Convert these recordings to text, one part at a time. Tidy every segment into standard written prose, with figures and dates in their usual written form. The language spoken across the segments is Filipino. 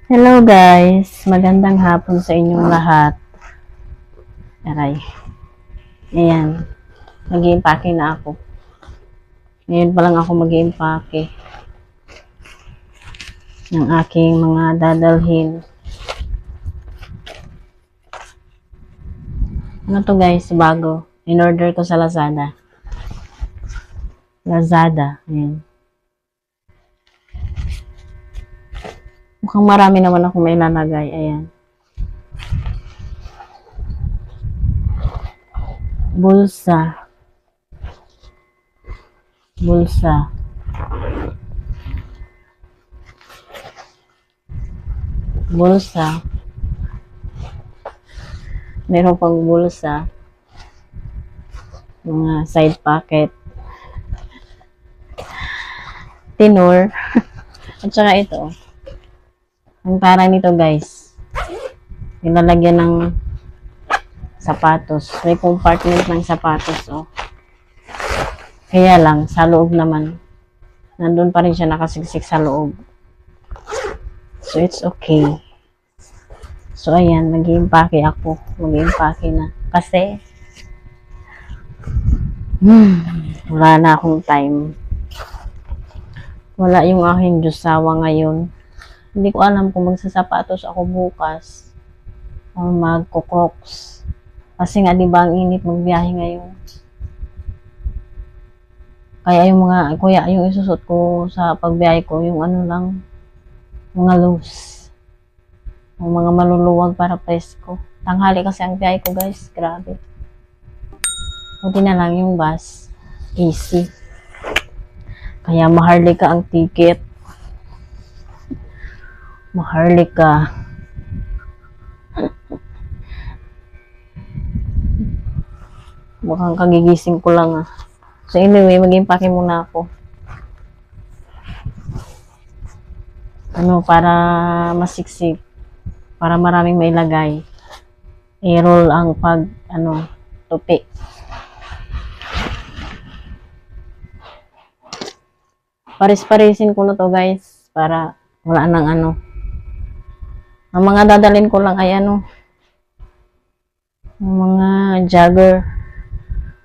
Hello guys, magandang hapon sa inyong lahat. Aray. Ayan, mag-i-impake na ako. Ngayon pa lang ako mag-i-impake ng aking mga dadalhin. Ano to guys, bago. In-order ko sa Lazada. Ayan. Mukhang marami naman ako may lalagay. Ayan. Bulsa. Meron pang bulsa. Mga side pocket. Tinor. At saka ito. Ang tara nito guys. Nilalagyan ng sapatos. May compartment ng sapatos. Oh. Kaya lang, sa loob naman. Nandun pa rin siya nakasiksik sa loob. So, it's okay. So, ayan. Mag-i-impake ako. Mag-i-impake na. Kasi, wala na akong time. Wala yung aking Diyosawa ngayon. Hindi ko alam kung magsasapatos ako bukas. O magko-crocs. Kasi nga, di ba, ang init magbiyahe ngayon. Kaya yung isusot ko sa pagbiyahe ko, yung ano lang, mga loose. Yung mga maluluwag para presko. Tanghali kasi ang biyahe ko guys, grabe. Buti na lang yung bus, AC. Kaya maharlika ang ticket. Maharlika. Mukhang kagigising ko lang ah. So anyway, mag-impake muna ako. Para masiksik. Para maraming mailagay. I-roll ang tupi. Paris-parisin ko na to guys. Para wala nang Ang mga dadalhin ko lang ay yung mga jogger.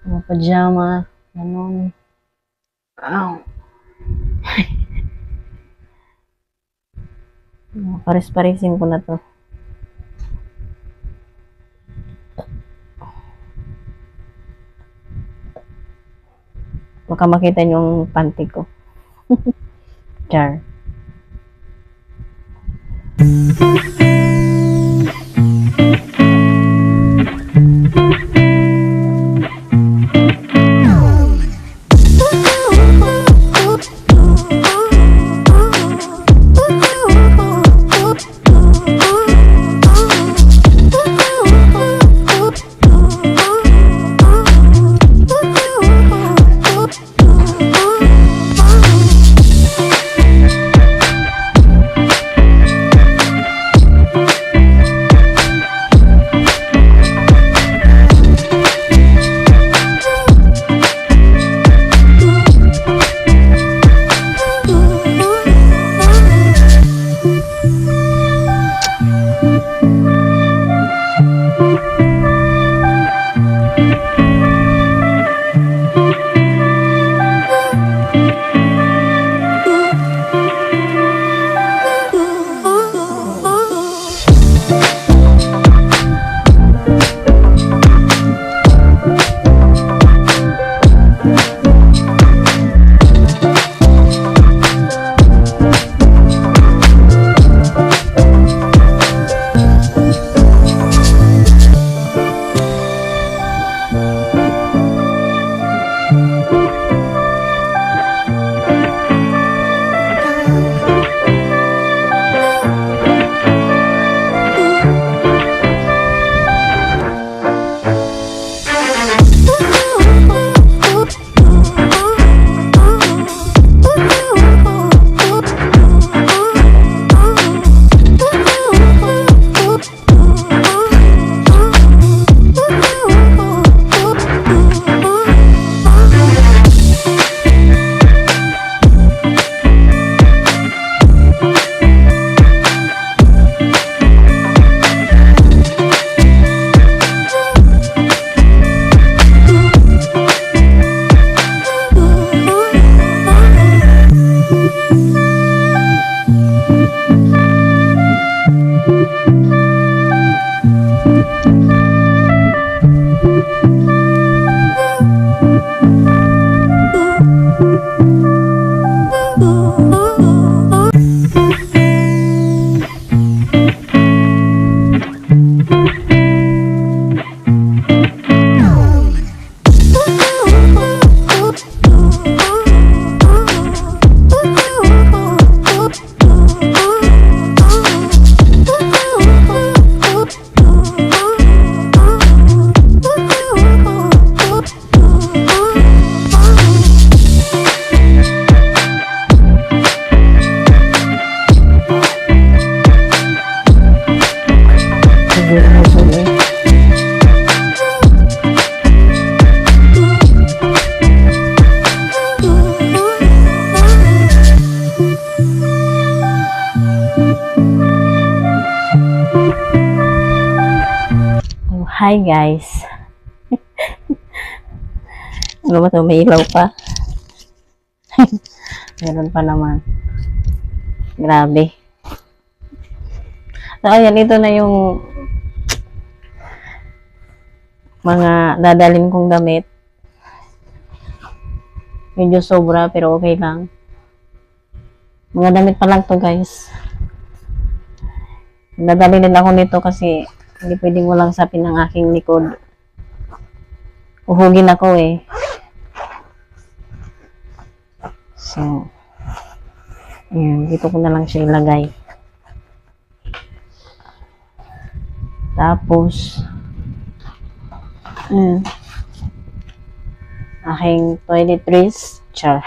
Mga pajama. Ganon. Ow. Paris-parisin ko na to. Baka makita nyo yung panty ko. Char. Hi guys. Ano ba ito? May ilaw pa. Meron pa naman. Grabe. So, ayan. Ito na yung mga dadalhin kong damit. Medyo sobra pero okay lang. Mga damit pa lang to guys. Dadalhin din ako nito kasi hindi pwedeng walang sapin ng aking likod. Uhugin ako eh. So, ayan, dito ko na lang siya ilagay. Tapos, aking toiletries. Char.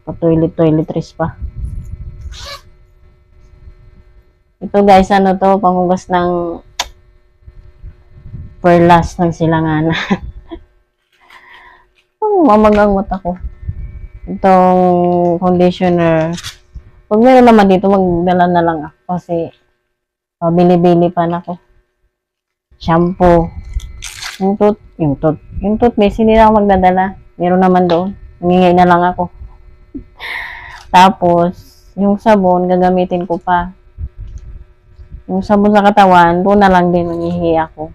Toiletries pa. Ito guys, ano to, panghugas ng perlas ng silangan. Mamagangot ako. Itong conditioner. Pag meron naman dito, magdala na lang ako kasi bili-bili pa na ako. Shampoo. Yung toothpaste, hindi na ako magdadala. Meron naman doon. Nangingay na lang ako. Tapos, yung sabon, gagamitin ko pa. Yung sabon sa katawan, doon na lang din nangihingi ako.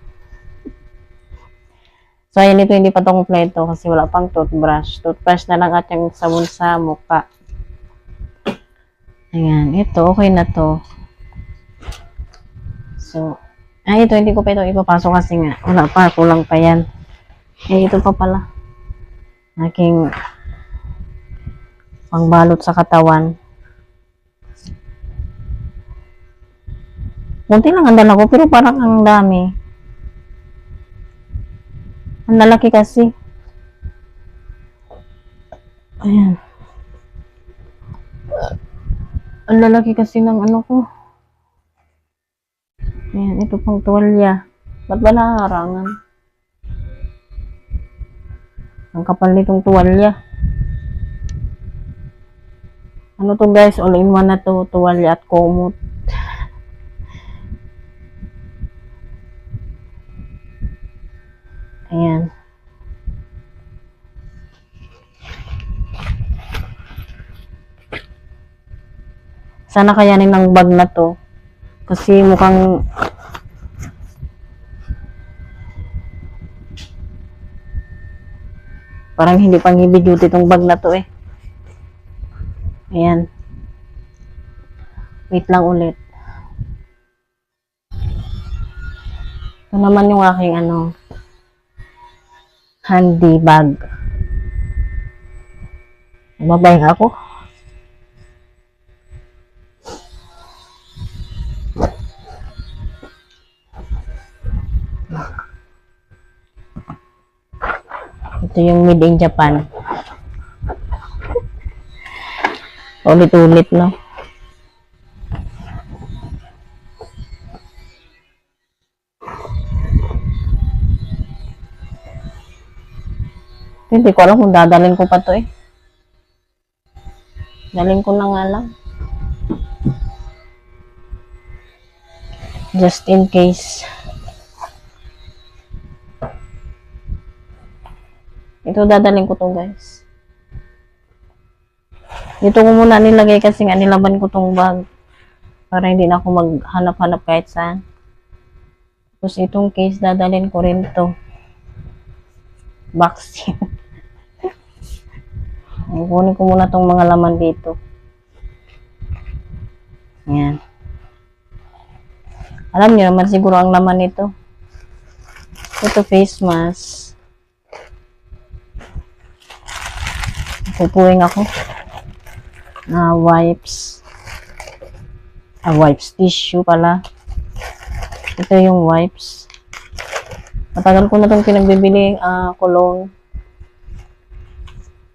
So, ayan, ito hindi pa ito kompleto kasi wala pang toothbrush. Toothbrush na lang at yung sabon sa mukha. Ayan, ito, okay na to. So, ito, hindi ko pa ito ipapasok kasi nga, wala pa, kulang pa yan. Ito pa pala. Aking pangbalot sa katawan. Kunti lang ang dala ko, pero parang ang dami. Ang lalaki kasi. Ayan. Ang lalaki kasi ng ano ko. Ayan, ito pang tuwalya. Ba't ba nakaharangan? Ang kapal nitong tuwalya. Ano to guys, all-in-one na to, tuwalya at kumot. Ayan. Sana kayanin ng bag na to. Kasi mukhang parang hindi pang heavy duty tong bag na to eh. Ayan. Wait lang ulit. Ito naman yung aking handy bag. Babay ako. Ito yung made in Japan. Ulit-ulit, no? Hindi ko alam kung dadalhin ko pa to eh. Dalhin ko na nga lang. Just in case. Ito dadalhin ko to guys. Dito ko muna nilagay kasi nga nilaban ko tong bag. Para hindi na ako maghanap-hanap kahit saan. Tapos itong case dadalhin ko rin to. Box. Kunin ko muna tong mga laman dito. Ayan. Alam niyo naman siguro ang laman nito. Ito face mask. Pupuwing ako. Wipes. Wipes. Tissue pala. Ito yung wipes. Matagal ko na itong pinagbibili. Cologne.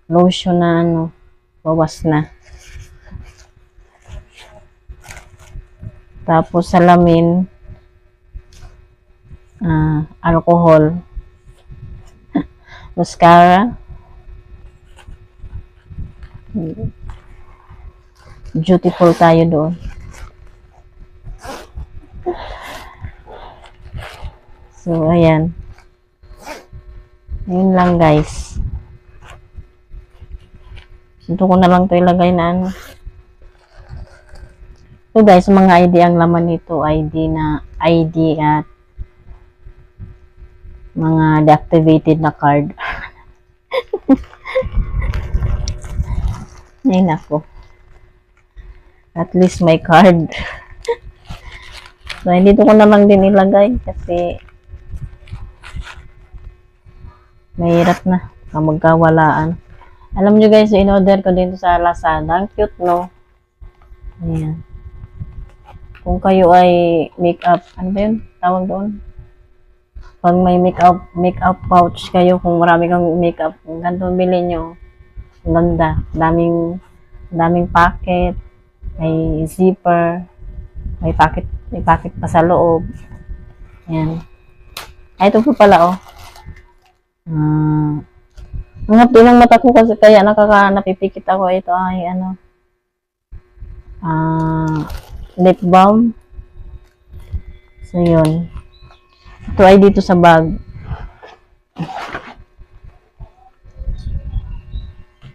Lotion na bawas na. Tapos salamin. Alcohol. Mascara. Beautiful tayo doon. So, ayan. Ayun lang, guys. Ito ko na lang ito ilagay na So, guys, mga ID ang laman nito. ID at mga deactivated na card. Ay, nako. At least may card. So, dito ko na lang din ilagay kasi mahirap na magkawalaan. Alam nyo guys, in-order ko dito sa Lazada. Ang cute, no? Ayan. Kung kayo ay makeup, ano ba yun? Tawag doon? Pag may makeup pouch kayo, kung marami kang makeup, ang ganito bilhin nyo. Ang ganda. Daming packet. May zipper. May packet pa sa loob. Ayan. Ay, ito po pala, oh. Ang hapdi ng mata ko kasi kaya napipikit ako. Ito ay lip balm. So, yun. Ito ay dito sa bag.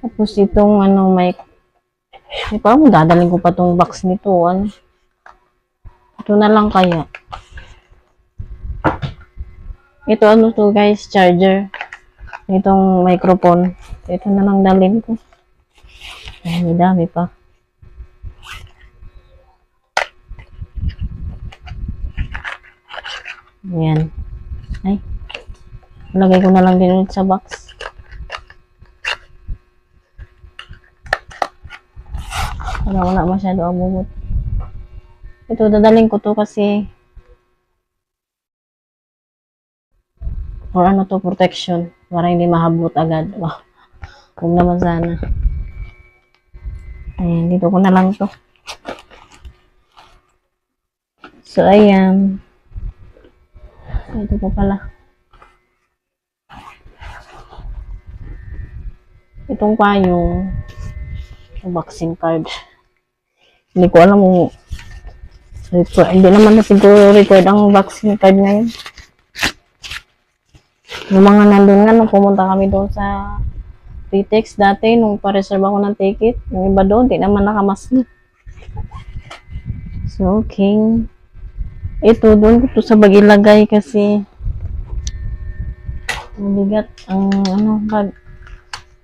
Tapos itong parang dadaling ko pa tong box nito. Ito na lang kaya. Ito to guys, charger. Itong microphone. Ito na lang dalhin ko. Ay, dami pa. Ayan. Ay. Lagay ko na lang din ulit sa box. Para wala masyado ang bumot. Ito, dadalhin ko to kasi for protection. Para hindi mahabot agad. Wow. Huwag naman sana. Ayan, dito ko na lang to. So, ayan. Ito po pala. Itong pa yung vaccine card. Hindi ko alam kung hindi naman na siguro record ang vaccine card ngayon. Yung mga nandun nga, nung pumunta kami doon sa PTEX dati, nung pa-reserve ako ng ticket, yung iba doon, di naman nakamask. So, okay. Ito, doon ko to sa bag ilagay kasi mabigat ang bag.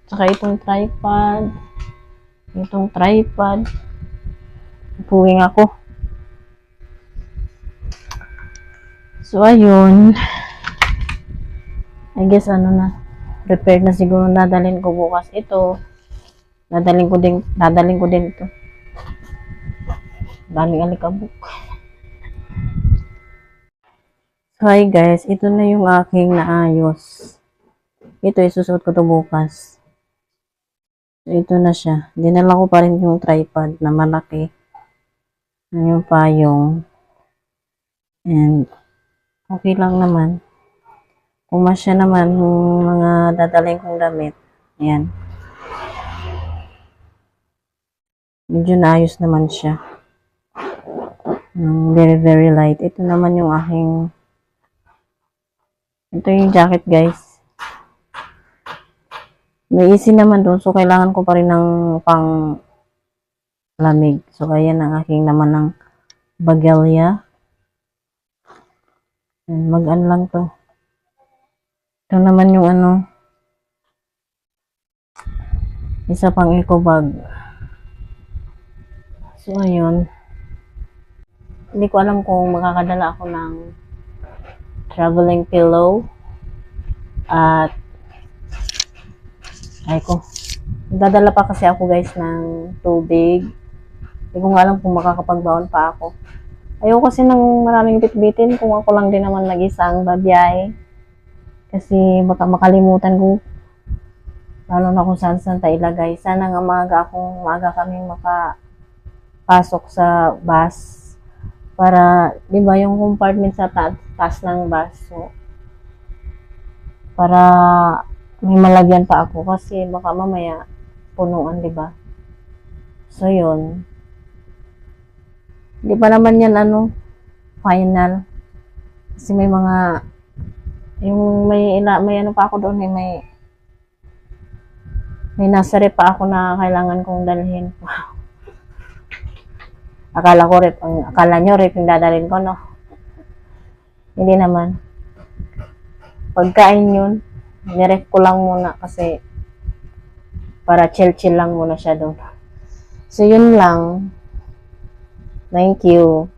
Saka itong tripod. Puwing ako. So, ayun. I guess, prepared na siguro dadalhin ko bukas. Ito, dadalhin ko din ito. Daming alikabok. So, hi guys, ito na yung aking naayos. Ito, isusuot ko to bukas. So, ito na siya. Dinala ko pa rin yung tripod na malaki. Yung payong. And, okay lang naman. Pumasya naman yung mga dadalhin kong damit. Ayan. Medyo naayos naman siya. Very, very light. Ito naman yung ito yung jacket, guys. May easy naman doon. So, kailangan ko pa rin ng pang lamig. So, ayan ang aking naman ng bagelya. Mag-an lang to. Ito naman yung Isa pang eco bag. So, ayun. Hindi ko alam kung makakadala ako ng traveling pillow at ay ko. Dadala pa kasi ako guys ng tubig. Hindi ko nga alam kung makakapagbaon pa ako. Ayoko kasi ng maraming bitbitin kung ako lang din naman mag-isa ang babiyahe. Kasi baka makalimutan ko. Lalo na kung saan tayo ilagay. Sana nga maaga kaming makapasok sa bus. Para, di ba, yung compartment sa taas ng bus. So, para may malagyan pa ako kasi baka mamaya punuan, di ba? So, yun. Di pa naman yan, final. Kasi may mga, may ano pa ako doon, may nursery pa ako na kailangan kong dalhin. Akala nyo rip yung dadalhin ko, no? Hindi naman. Pagkain yun, niref ko lang muna kasi para chill-chill lang muna siya doon. So, yun lang. Thank you.